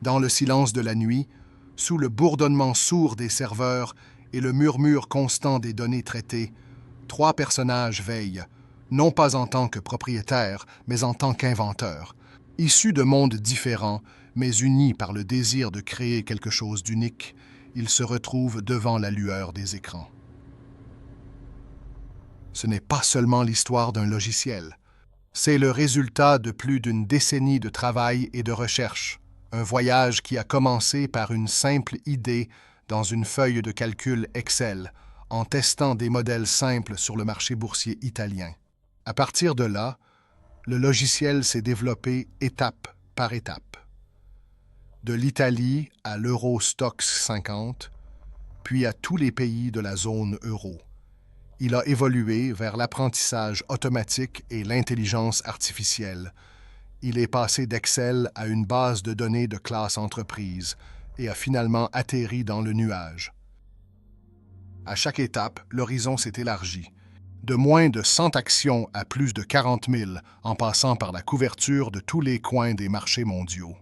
Dans le silence de la nuit, sous le bourdonnement sourd des serveurs et le murmure constant des données traitées, trois personnages veillent, non pas en tant que propriétaires, mais en tant qu'inventeurs. Issus de mondes différents, mais unis par le désir de créer quelque chose d'unique, ils se retrouvent devant la lueur des écrans. Ce n'est pas seulement l'histoire d'un logiciel. C'est le résultat de plus d'une décennie de travail et de recherche. Un voyage qui a commencé par une simple idée dans une feuille de calcul Excel, en testant des modèles simples sur le marché boursier italien. À partir de là, le logiciel s'est développé étape par étape. De l'Italie à l'Eurostoxx 50, puis à tous les pays de la zone euro. Il a évolué vers l'apprentissage automatique et l'intelligence artificielle. Il est passé d'Excel à une base de données de classe entreprise et a finalement atterri dans le nuage. À chaque étape, l'horizon s'est élargi. De moins de 100 actions à plus de 40 000, en passant par la couverture de tous les coins des marchés mondiaux.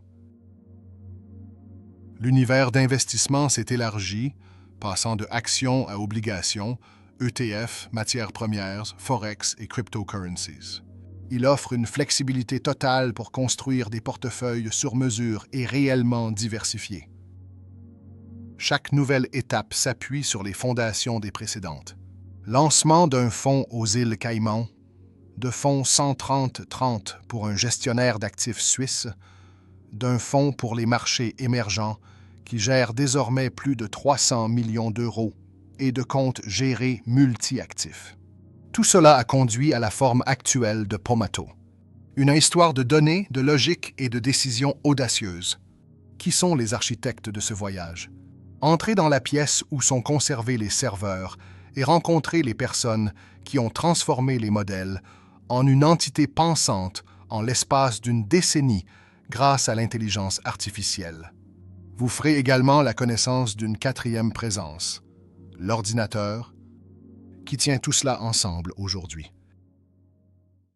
L'univers d'investissement s'est élargi, passant de actions à obligations, ETF, matières premières, forex et cryptocurrencies. Il offre une flexibilité totale pour construire des portefeuilles sur mesure et réellement diversifiés. Chaque nouvelle étape s'appuie sur les fondations des précédentes. Lancement d'un fonds aux îles Caïmans, de fonds 130-30 pour un gestionnaire d'actifs suisse, d'un fonds pour les marchés émergents qui gère désormais plus de 300 millions d'euros et de comptes gérés multi-actifs. Tout cela a conduit à la forme actuelle de Pomato. Une histoire de données, de logique et de décisions audacieuses. Qui sont les architectes de ce voyage? Entrez dans la pièce où sont conservés les serveurs et rencontrez les personnes qui ont transformé les modèles en une entité pensante en l'espace d'une décennie grâce à l'intelligence artificielle. Vous ferez également la connaissance d'une quatrième présence, l'ordinateur, qui tient tout cela ensemble aujourd'hui.